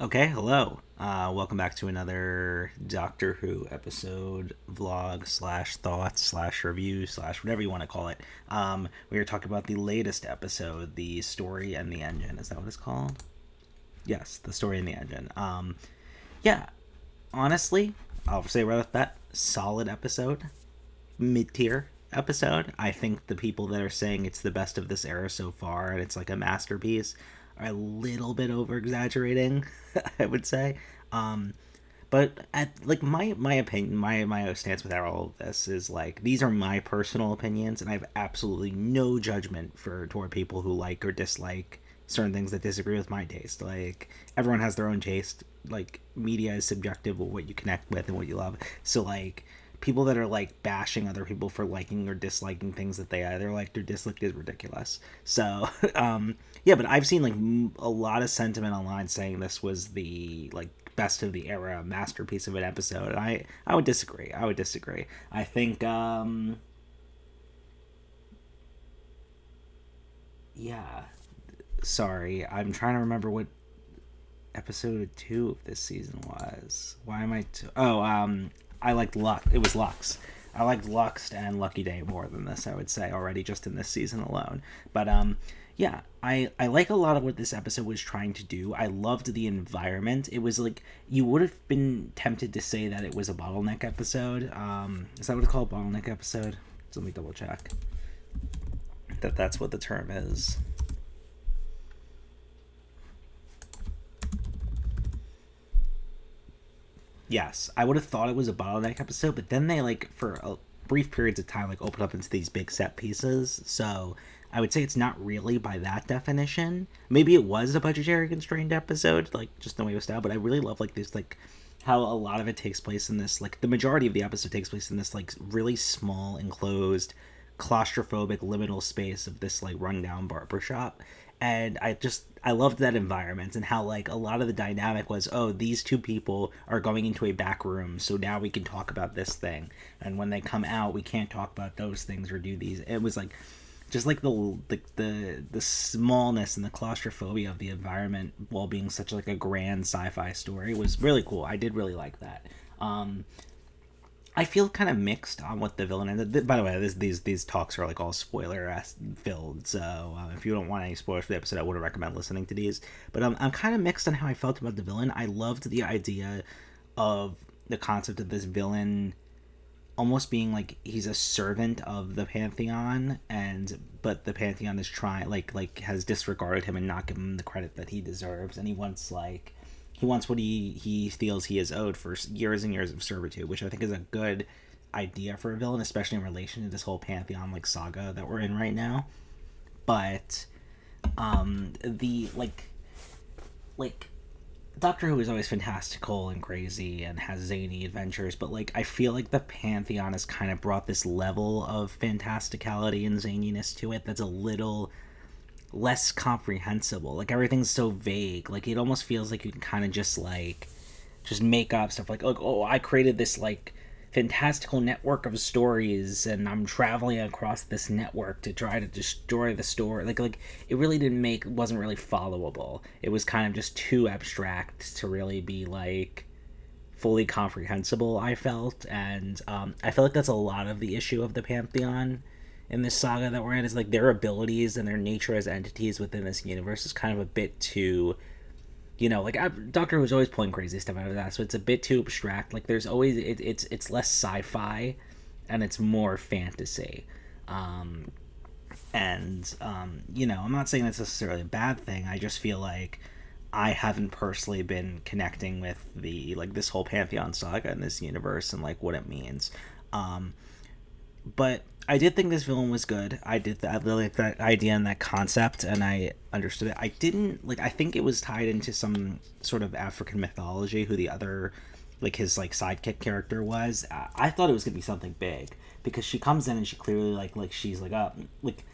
Okay, hello. Welcome back to another Doctor Who episode, vlog slash thoughts slash review slash whatever you want to call it. We are talking about the latest episode, the story and the engine. Is that what it's called? Yes, the story and the engine. Yeah, honestly, I'll say right off that solid episode, mid tier episode. I think the people that are saying it's the best of this era so far and it's like a masterpiece are a little bit over exaggerating, I would say. Um, but at like my opinion, my stance with all of this is like these are my personal opinions, and I have absolutely no judgment for toward people who like or dislike certain things that disagree with my taste. Like everyone has their own taste. Like media is subjective with what you connect with and what you love. So like people that are like bashing other people for liking or disliking things that they either liked or disliked is ridiculous. So yeah, but I've seen like a lot of sentiment online saying this was the like best of the era masterpiece of an episode, and I would disagree. I think yeah, sorry, I'm trying to remember what episode 2 of this season was. Why am I I liked Lux. It was Lux. I liked Lux and Lucky Day more than this, I would say, already just in this season alone. But yeah, I like a lot of what this episode was trying to do. I loved the environment. It was like you would have been tempted to say that it was a bottleneck episode. Is that what it's called? Bottleneck episode? So let me double check that that's what the term is. Yes, I would have thought it was a bottleneck episode, but then they like for brief periods of time like open up into these big set pieces. So I would say it's not really by that definition. Maybe it was a budgetary constrained episode, like just the way it was styled. But I really love like this like how a lot of it takes place in this like the majority of the episode takes place in this like really small enclosed claustrophobic liminal space of this like rundown barber shop. And I loved that environment and how like a lot of the dynamic was, oh, these two people are going into a back room, so now we can talk about this thing, and when they come out we can't talk about those things or do these. It was like just like the smallness and the claustrophobia of the environment while being such like a grand sci-fi story was really cool. I did really like that. I feel kind of mixed on what the villain ended. By the way, these talks are like all spoiler filled, so if you don't want any spoilers for the episode, I wouldn't recommend listening to these. But I'm kind of mixed on how I felt about the villain. I loved the idea of the concept of this villain almost being like he's a servant of the Pantheon, and but the Pantheon is trying like has disregarded him and not given him the credit that he deserves, and he wants what he feels he is owed for years and years of servitude, which I think is a good idea for a villain, especially in relation to this whole Pantheon like saga that we're in right now. But the like Doctor Who is always fantastical and crazy and has zany adventures, but like I feel like the Pantheon has kind of brought this level of fantasticality and zaniness to it that's a little less comprehensible. Like everything's so vague. Like it almost feels like you can kind of just make up stuff like oh, I created this like fantastical network of stories and I'm traveling across this network to try to destroy the story. Like it really wasn't really followable. It was kind of just too abstract to really be like fully comprehensible, I felt. And I feel like that's a lot of the issue of the Pantheon in this saga that we're in, is like their abilities and their nature as entities within this universe is kind of a bit too, like Doctor Who's always pulling crazy stuff out of that, so it's a bit too abstract. Like there's always it's less sci-fi and it's more fantasy. I'm not saying that's necessarily a bad thing. I just feel like I haven't personally been connecting with the like this whole Pantheon saga in this universe and like what it means. But I did think this villain was good. I really like that idea and that concept, and I understood it. I didn't like. I think it was tied into some sort of African mythology. Who the other, like his like sidekick character was. I thought it was gonna be something big because she comes in and she clearly like she's like like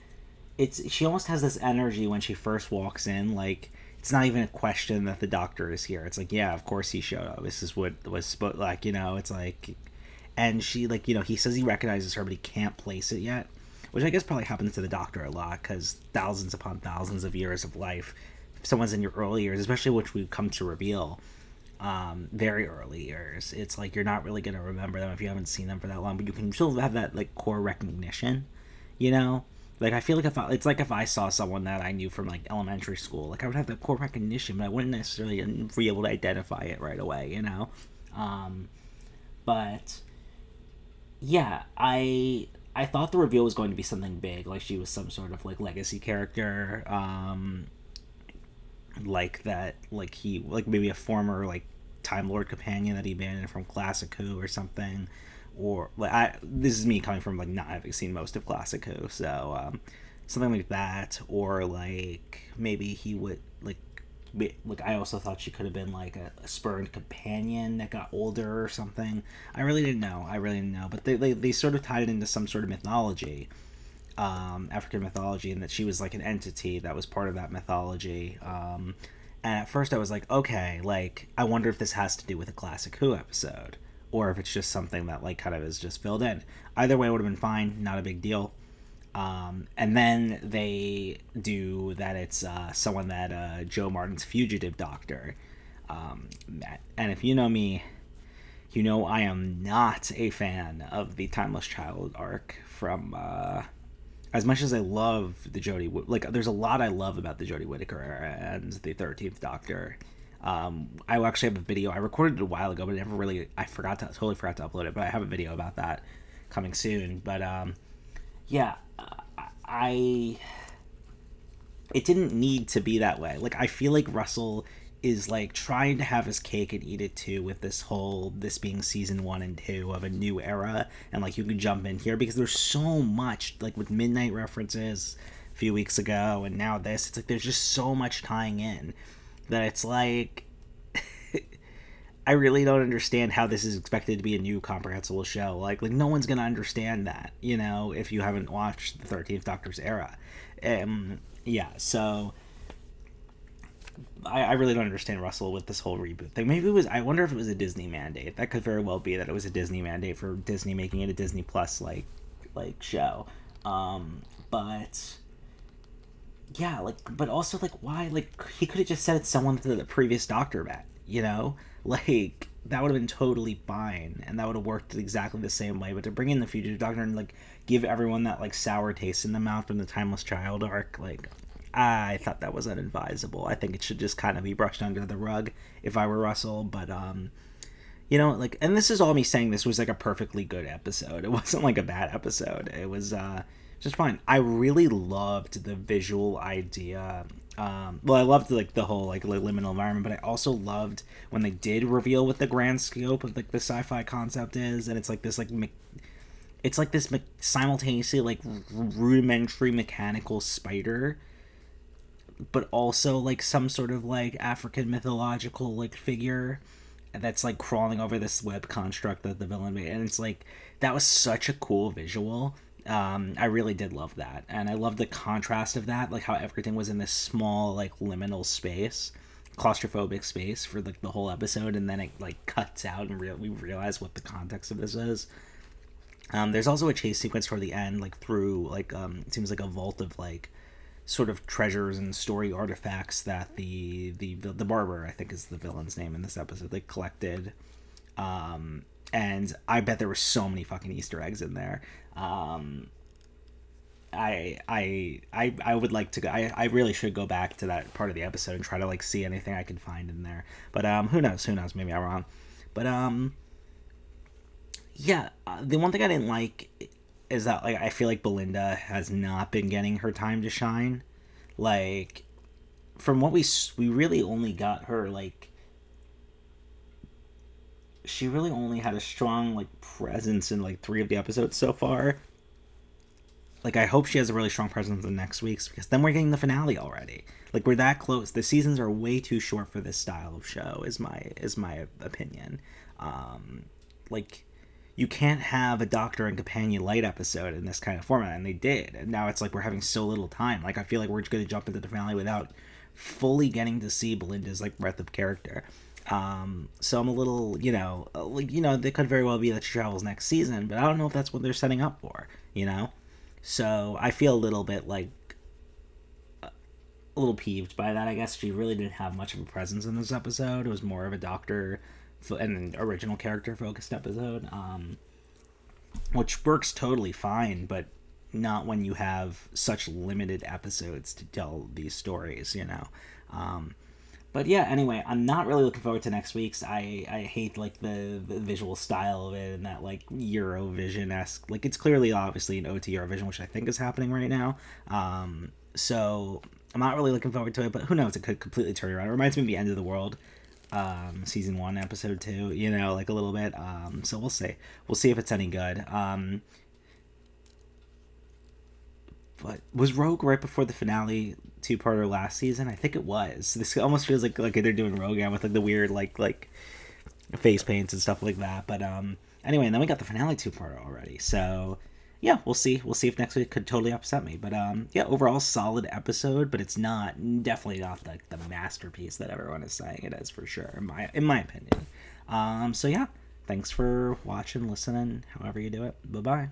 it's she almost has this energy when she first walks in. Like it's not even a question that the Doctor is here. It's like, yeah, of course he showed up. This is what was supposed like. It's like, and she like he says he recognizes her but he can't place it yet, which I guess probably happens to the Doctor a lot because thousands upon thousands of years of life if someone's in your early years, especially which we've come to reveal, very early years, it's like you're not really gonna remember them if you haven't seen them for that long, but you can still have that like core recognition, you know. Like I feel like it's like if I saw someone that I knew from like elementary school, like I would have that core recognition, but I wouldn't necessarily be able to identify it right away, you know. Um, but yeah, I thought the reveal was going to be something big, like she was some sort of like legacy character, like that, like he, like maybe a former like Time Lord companion that he abandoned from Classic Who or something, or like this is me coming from like not having seen most of Classic Who, so something like that, or like maybe he would like I also thought she could have been like a spurned companion that got older or something. I really didn't know. But they sort of tied it into some sort of mythology, African mythology, and that she was like an entity that was part of that mythology. And at first I was like, okay, like I wonder if this has to do with a Classic Who episode, or if it's just something that like kind of is just filled in. Either way would have been fine, not a big deal. And then they do that it's someone that Joe Martin's fugitive doctor. And if you know me, you know I am not a fan of the Timeless Child arc from as much as I love the like there's a lot I love about the Jodie Whittaker era and the 13th Doctor. I actually have a video. I recorded it a while ago, but I never really, totally forgot to upload it, but I have a video about that coming soon. But yeah, I it didn't need to be that way. Like I feel like Russell is like trying to have his cake and eat it too with this being season 1 and 2 of a new era, and like you can jump in here because there's so much, like with Midnight references a few weeks ago and now this, it's like there's just so much tying in that it's like I really don't understand how this is expected to be a new comprehensible show. Like no one's gonna understand that, you know, if you haven't watched the 13th Doctor's era. Yeah, so I really don't understand Russell with this whole reboot thing. Maybe I wonder if it was a Disney mandate. That could very well be that it was a Disney mandate for Disney making it a Disney Plus like show. But yeah, like, but also like why, like he could have just said it's someone that the previous Doctor met, you know, like that would have been totally fine and that would have worked exactly the same way. But to bring in the fugitive Doctor and like give everyone that like sour taste in the mouth from the Timeless Child arc, like I thought that was unadvisable. I think it should just kind of be brushed under the rug if I were Russell. But you know, like, and this is all me saying this was like a perfectly good episode. It wasn't like a bad episode. It was just fine. I really loved the visual idea. Well, I loved like the whole like liminal environment, but I also loved when they did reveal what the grand scope of like the sci-fi concept is, and it's like this like it's like this simultaneously like rudimentary mechanical spider, but also like some sort of like African mythological like figure that's like crawling over this web construct that the villain made, and it's like that was such a cool visual. I really did love that, and I loved the contrast of that, like how everything was in this small like liminal space, claustrophobic space for like the whole episode, and then it like cuts out and we realize what the context of this is. There's also a chase sequence toward the end, like through like it seems like a vault of like sort of treasures and story artifacts that the barber, I think is the villain's name in this episode, they collected. And I bet there were so many fucking Easter eggs in there. I would like to go. I really should go back to that part of the episode and try to like see anything I can find in there. But who knows? Maybe I'm wrong. But yeah. The one thing I didn't like is that like I feel like Belinda has not been getting her time to shine. Like from what we really only got her like. She really only had a strong like presence in like 3 of the episodes so far. Like I hope she has a really strong presence in next week's, because then we're getting the finale already. Like we're that close. The seasons are way too short for this style of show. Is my opinion. Like you can't have a Doctor and Companion light episode in this kind of format, and they did. And now it's like we're having so little time. Like I feel like we're just going to jump into the finale without fully getting to see Belinda's like breadth of character. So I'm a little, they could very well be that she travels next season, but I don't know if that's what they're setting up for, you know? So I feel a little bit like a little peeved by that. I guess she really didn't have much of a presence in this episode. It was more of a doctor and an original character focused episode, which works totally fine, but not when you have such limited episodes to tell these stories, you know. But yeah, anyway, I'm not really looking forward to next week's. I hate like the visual style of it and that like Eurovision-esque, like it's clearly obviously an OT Eurovision, which I think is happening right now. So I'm not really looking forward to it, but who knows, it could completely turn around. It reminds me of the End of the World, season 1 episode 2, you know, like a little bit. So we'll see if it's any good. But was Rogue right before the finale two-parter last season? I think it was. This almost feels like they're doing Rogue again with like the weird like face paints and stuff like that. But anyway, and then we got the finale two-parter already. So yeah, we'll see. We'll see if next week could totally upset me. But yeah, overall solid episode, but it's definitely not like the masterpiece that everyone is saying it is, for sure, in my opinion. So yeah, thanks for watching, listening, however you do it. Bye bye.